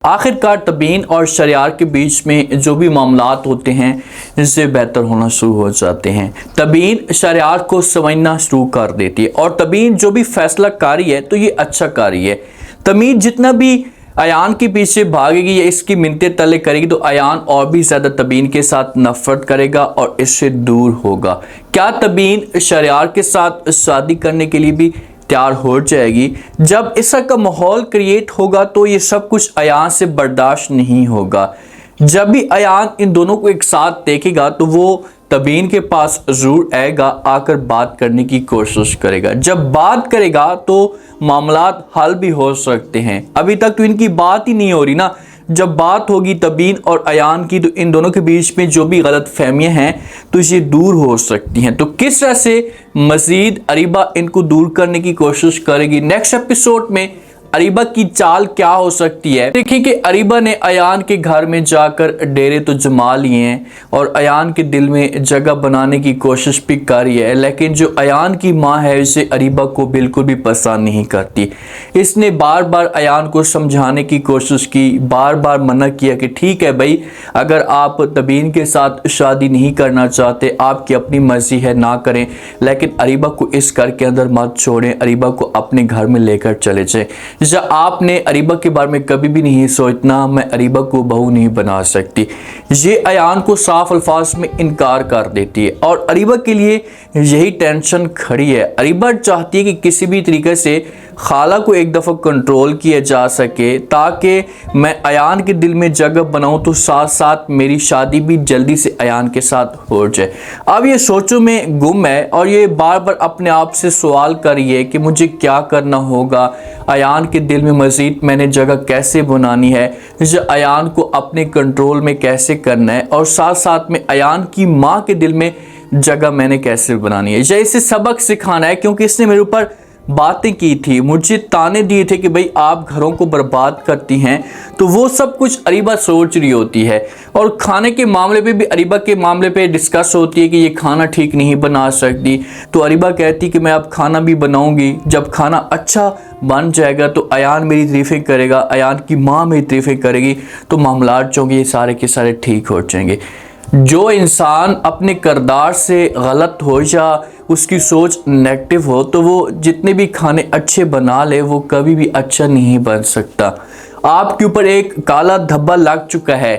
आखिरकार तबीन और शरियार के बीच में जो भी मामलात होते हैं इससे बेहतर होना शुरू हो जाते हैं। तबीन शरियार को समझना शुरू कर देती है और तबीन जो भी फैसला कारी है तो ये अच्छा कारी है। तबीन जितना भी अयान के पीछे भागेगी या इसकी मिन्नतें तले करेगी तो अयान और भी ज़्यादा तबीन के साथ नफरत करेगा और इससे दूर होगा। क्या तबीन शरियार के साथ शादी करने के लिए भी तैयार हो जाएगी? जब इस तरह का माहौल क्रिएट होगा तो ये सब कुछ अयान से बर्दाश्त नहीं होगा। जब भी अयान इन दोनों को एक साथ देखेगा तो वो तबीन के पास जरूर आएगा, आकर बात करने की कोशिश करेगा। जब बात करेगा तो मामलात हल भी हो सकते हैं। अभी तक तो इनकी बात ही नहीं हो रही ना। जब बात होगी तबीन और अयान की तो इन दोनों के बीच में जो भी गलत फहमियाँ हैं तो ये दूर हो सकती हैं। तो किस तरह से मजीद अरीबा इनको दूर करने की कोशिश करेगी, नेक्स्ट एपिसोड में अरीबा की चाल क्या हो सकती है। देखिए कि अरीबा ने अयान के घर में जाकर डेरे तो जमा लिए हैं और अयान के दिल में जगह बनाने की कोशिश भी करी है, लेकिन जो अयान की माँ है उसे अरीबा को बिल्कुल भी पसंद नहीं करती। इसने बार बार अयान को समझाने की कोशिश की, बार बार मना किया कि ठीक है भाई, अगर आप तबीन के साथ शादी नहीं करना चाहते, आपकी अपनी मर्जी है, ना करें, लेकिन अरीबा को इस घर के अंदर मत छोड़ें, अरीबा को अपने घर में लेकर चले जाएं। जब आपने अरीबा के बारे में कभी भी नहीं सोचना मैं अरीबा को बहू नहीं बना सकती, ये अयान को साफ अल्फाज में इनकार कर देती है और अरीबा के लिए यही टेंशन खड़ी है। अरीबा चाहती है कि किसी भी तरीके से खाला को एक दफ़ा कंट्रोल किया जा सके ताकि मैं अयान के दिल में जगह बनाऊं तो साथ साथ मेरी शादी भी जल्दी से अयान के साथ हो जाए। अब ये सोचों में गुम है और ये बार बार अपने आप से सवाल कर रही है कि मुझे क्या करना होगा, अयान के दिल में मज़ीद मैंने जगह कैसे बनानी है, अयान को अपने कंट्रोल में कैसे करना है और साथ साथ में अयान की माँ के दिल में जगह मैंने कैसे बनानी है। या इसे सबक सिखाना है क्योंकि इसने मेरे ऊपर बातें की थी, मुझे ताने दिए थे कि भाई आप घरों को बर्बाद करती हैं। तो वो सब कुछ अरीबा सोच रही होती है और खाने के मामले पे भी अरीबा के मामले पे डिस्कस होती है कि ये खाना ठीक नहीं बना सकती। तो अरीबा कहती कि मैं अब खाना भी बनाऊंगी, जब खाना अच्छा बन जाएगा तो अयान मेरी तारीफ़ें करेगा, अयान की माँ मेरी तारीफ़ें करेगी, तो मामलात जो ये सारे के सारे ठीक हो जाएंगे। जो इंसान अपने किरदार से गलत हो या उसकी सोच नेगेटिव हो तो वो जितने भी खाने अच्छे बना ले वो कभी भी अच्छा नहीं बन सकता। आपके ऊपर एक काला धब्बा लग चुका है,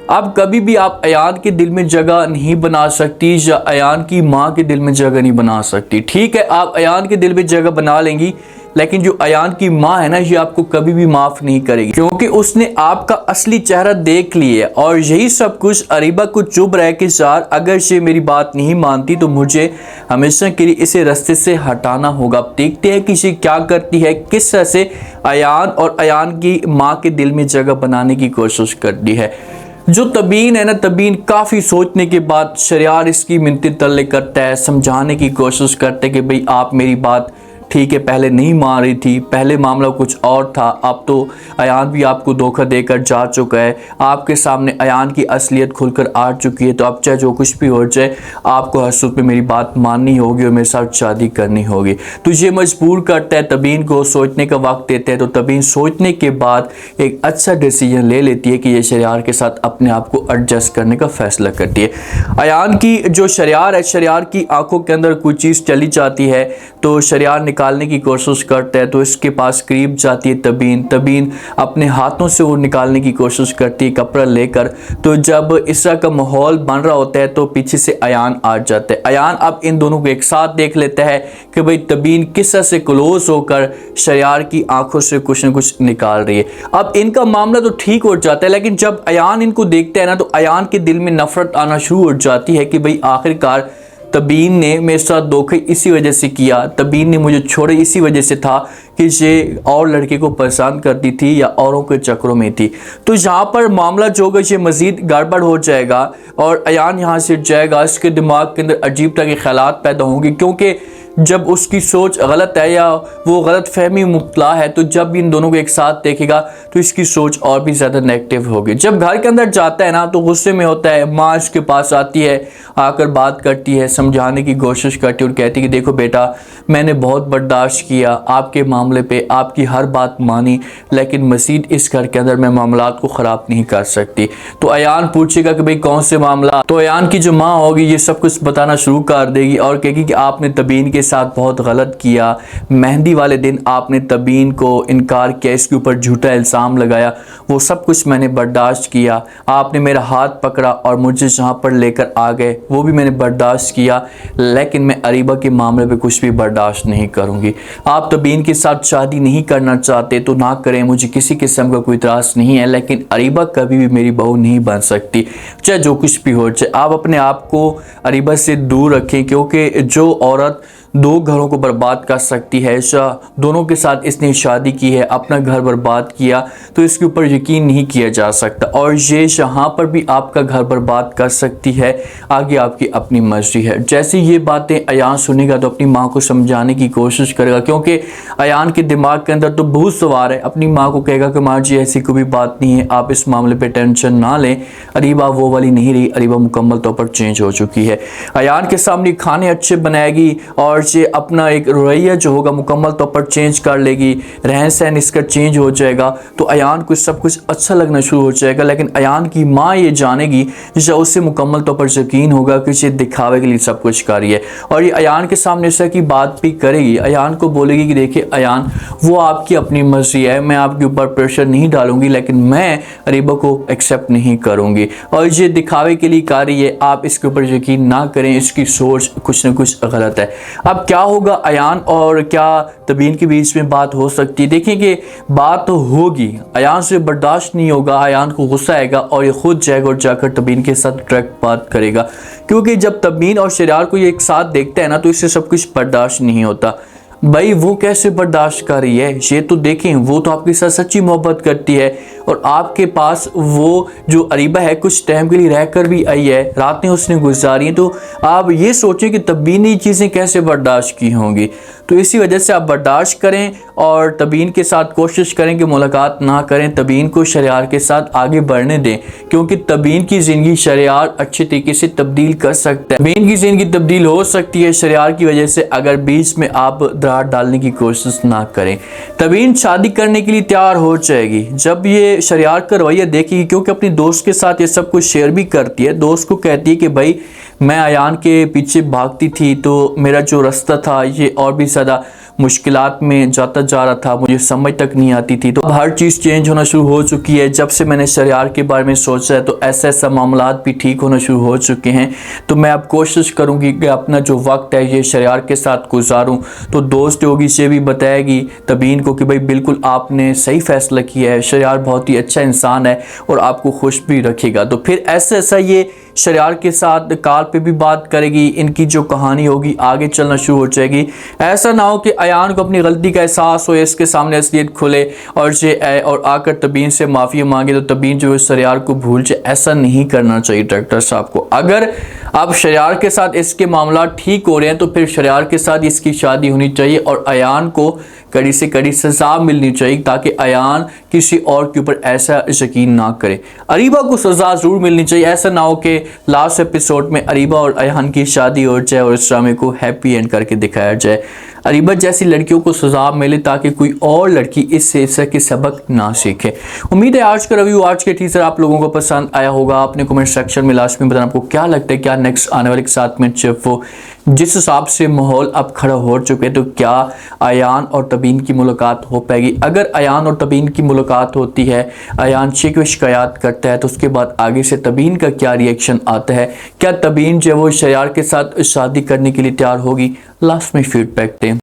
अब कभी भी आप अयान के दिल में जगह नहीं बना सकती या अयान की माँ के दिल में जगह नहीं बना सकती। ठीक है, आप अयान के दिल में जगह बना लेंगी, लेकिन जो अयान की माँ है ना, ये आपको कभी भी माफ़ नहीं करेगी क्योंकि उसने आपका असली चेहरा देख लिया है। और यही सब कुछ अरीबा को चुप रह के साथ, अगर ये मेरी बात नहीं मानती तो मुझे हमेशा के लिए इसे रास्ते से हटाना होगा। अब देखते हैं कि ये क्या करती है, किस तरह से अयान और अयान की माँ के दिल में जगह बनाने की कोशिश करती है। जो तबीन है ना, तबीन काफ़ी सोचने के बाद शरियार इसकी मिन्नतें तल्ले करता है, समझाने की कोशिश करता है कि भाई आप मेरी बात ठीक है, पहले नहीं मान रही थी, पहले मामला कुछ और था, अब तो अयान भी आपको धोखा देकर जा चुका है, आपके सामने अयान की असलियत खुलकर आ चुकी है, तो अब चाहे जो कुछ भी हो जाए आपको हर सूरत में मेरी बात माननी होगी और मेरे साथ शादी करनी होगी। तो ये मजबूर करता है, तबीन को सोचने का वक्त देता है। तो तबीन सोचने के बाद एक अच्छा डिसीजन ले लेती है कि ये शरियार के साथ अपने आप को एडजस्ट करने का फैसला करती है। अयान की जो शरियार है, शरियार की आंखों के अंदर कोई चीज़ चली जाती है तो शरियार निकालने की कोशिश करता है, तो इसके पास करीब जाती है तबीन। तबीन अपने हाथों से वो निकालने की कोशिश करती है कपड़ा लेकर। तो जब इस तरह का माहौल बन रहा होता है तो पीछे से अयान आ जाता है। अयान अब इन दोनों को एक साथ देख लेता है कि भाई तबीन किस तरह से क्लोज होकर शरियार की आंखों से कुछ न कुछ निकाल रही है। अब इनका मामला तो ठीक हो जाता है, लेकिन जब अयान इनको देखता है ना तो अयान के दिल में नफरत आना शुरू हो जाती है कि भाई आखिरकार तबीन ने मेरे साथ धोखे इसी वजह से किया, तबीन ने मुझे छोड़े इसी वजह से था कि ये और लड़के को पसंद करती थी या औरों के चक्रों में थी। तो यहाँ पर मामला जो होगा ये मज़ीद गड़बड़ हो जाएगा और अयान यहाँ से जाएगा, इसके दिमाग के अंदर अजीब तरह के ख्यालात पैदा होंगे क्योंकि जब उसकी सोच गलत है या वो गलत फहमी मुब्तला है तो जब इन दोनों को एक साथ देखेगा तो इसकी सोच और भी ज़्यादा नेगेटिव होगी। जब घर के अंदर जाता है ना तो गुस्से में होता है, माँ इसके पास आती है, आकर बात करती है, समझाने की कोशिश करती है और कहती है कि देखो बेटा, मैंने बहुत बर्दाश्त किया, आपके मामले मामले पे आपकी हर बात मानी, लेकिन मजीद इस घर के अंदर मैं मामलात को ख़राब नहीं कर सकती। तो अयान पूछेगा कि भाई कौन से मामला, तो अयान की जो माँ होगी ये सब कुछ बताना शुरू कर देगी और कहेगी कि आपने तबीन के साथ बहुत गलत किया। मेहंदी वाले दिन आपने तबीन को इनकार किया, इसके ऊपर झूठा इल्ज़ाम लगाया, वो सब कुछ मैंने बर्दाश्त किया। आपने मेरा हाथ पकड़ा और मुझे जहाँ पर लेकर आ गए वो भी मैंने बर्दाश्त किया, लेकिन मैं अरीबा के मामले पे कुछ भी बर्दाश्त नहीं करूँगी। आप तबीन के साथ शादी नहीं करना चाहते तो ना करें, मुझे किसी किस्म का कोई इतराज़ नहीं है, लेकिन अरीबा कभी भी मेरी बहू नहीं बन सकती, चाहे जो कुछ भी हो जाए। आप अपने आप को अरीबा से दूर रखें, क्योंकि जो औरत दो घरों को बर्बाद कर सकती है, दोनों के साथ इसने शादी की है, अपना घर बर्बाद किया, तो इसके ऊपर यकीन नहीं किया जा सकता। और ये यहाँ पर भी आपका घर बर्बाद कर सकती है, आगे आपकी अपनी मर्जी है। जैसे ये बातें अयान सुनेगा तो अपनी माँ को समझाने की कोशिश करेगा, क्योंकि अयान के दिमाग के अंदर तो बहुत सवार है। अपनी माँ को कहेगा कि माँ जी ऐसी कोई बात नहीं है, आप इस मामले पर टेंशन ना लें, अरीबा वो वाली नहीं रही, अरीबा मुकम्मल तौर पर चेंज हो चुकी है। अयान के सामने खाने अच्छे बनाएगी और ये अपना एक रवैया जो होगा मुकम्मल तौर पर चेंज कर लेगी, रहन सहन इसका चेंज हो जाएगा, तो अयान को सब कुछ अच्छा लगना शुरू हो जाएगा। लेकिन अयान की माँ ये जानेगी, जैसे उससे मुकम्मल तौर पर यकीन होगा कि ये दिखावे के लिए सब कुछ कर रही है, और ये अयान के सामने इस की बात भी करेगी। अयान को बोलेगी कि देखिए अयान, वो आपकी अपनी मर्जी है, मैं आपके ऊपर प्रेशर नहीं डालूंगी, लेकिन मैं अरीबा को एक्सेप्ट नहीं करूंगी, और ये दिखावे के लिए कर रही है, आप इसके ऊपर यकीन ना करें, इसकी सोच कुछ ना कुछ गलत है। अब क्या होगा, अयान और क्या तबीन के बीच में बात हो सकती है? देखिए कि बात तो होगी, अयान से बर्दाश्त नहीं होगा, अयान को गुस्सा आएगा और ये खुद जाएगा और जाकर तबीन के साथ डायरेक्ट बात करेगा, क्योंकि जब तबीन और शरियार को ये एक साथ देखता है ना, तो इससे सब कुछ बर्दाश्त नहीं होता। भाई वो कैसे बर्दाश्त कर रही है, ये तो देखें, वो तो आपके साथ सच्ची मोहब्बत करती है, और आपके पास वो जो अरीबा है कुछ टाइम के लिए रहकर भी आई है, रातें उसने गुजारी हैं, तो आप ये सोचें कि तबीन ये चीज़ें कैसे बर्दाश्त की होंगी। तो इसी वजह से आप बर्दाश्त करें और तबीन के साथ कोशिश करें कि मुलाकात ना करें, तबीन को शरियार के साथ आगे बढ़ने दें, क्योंकि तबीन की ज़िंदगी शरियार अच्छे तरीके से तब्दील कर सकता है। तबीन की ज़िंदगी तब्दील हो सकती है शरियार की वजह से, अगर बीच में आप दरार डालने की कोशिश ना करें। तबीन शादी करने के लिए तैयार हो जाएगी जब ये शरियार का रवैया देखेगी, क्योंकि अपनी दोस्त के साथ ये सब कुछ शेयर भी करती है। दोस्त को कहती है कि भाई मैं अयान के पीछे भागती थी तो मेरा जो रास्ता था ये और भी ज़्यादा मुश्किलात में जाता जा रहा था, मुझे समझ तक नहीं आती थी, तो अब हर चीज़ चेंज होना शुरू हो चुकी है। जब से मैंने शरियार के बारे में सोचा है तो ऐसा मामलात भी ठीक होना शुरू हो चुके हैं, तो मैं अब कोशिश करूँगी कि अपना जो वक्त है ये शरियार के साथ गुजारूँ। तो दोस्त होगी से भी बताएगी तबीन को कि भाई बिल्कुल आपने सही फैसला किया है, शरियार बहुत ही अच्छा इंसान है और आपको खुश भी रखेगा। तो फिर ऐसा ये शरियार के साथ कॉल पे भी बात करेगी, इनकी जो कहानी होगी आगे चलना शुरू हो जाएगी। ऐसा ना हो कि अयान को अपनी गलती का एहसास हो, इसके सामने असलियत खुले और आकर तबीन से माफ़ी मांगे, तो तबीन जो है शरियार को भूल जाए। ऐसा नहीं करना चाहिए डायरेक्टर साहब को। अगर अब शरियार के साथ इसके मामला ठीक हो रहे हैं तो फिर शरियार के साथ इसकी शादी होनी चाहिए और अयान को कड़ी से कड़ी सज़ा मिलनी चाहिए, ताकि अयान किसी और के ऊपर ऐसा यकीन ना करे। अरीबा को सज़ा ज़रूर मिलनी चाहिए। ऐसा ना हो कि लास्ट एपिसोड में अरीबा और अयान की शादी हो जाए और इस ड्रामे को हैप्पी एंड करके दिखाया जाए। अरीबा जैसी लड़कियों को सज़ा मिले ताकि कोई और लड़की इससे के सबक ना सीखे। उम्मीद है आज का रिव्यू, आज के टीजर आप लोगों को पसंद आया होगा। आपने कमेंट सेक्शन में लास्ट में बताना आपको क्या लगता है, क्या नेक्स्ट आने वाले 7 मिनट सिर्फ वो जिस हिसाब से माहौल अब खड़ा हो चुके हैं, तो क्या अयान और तबीन की मुलाकात हो पाएगी? अगर अयान और तबीन की मुलाकात होती है, अयान शिकायत करता है, तो उसके बाद आगे से तबीन का क्या रिएक्शन आता है? क्या तबीन जो वो शरियार के साथ शादी करने के लिए तैयार होगी? लास्ट में फीडबैक दें।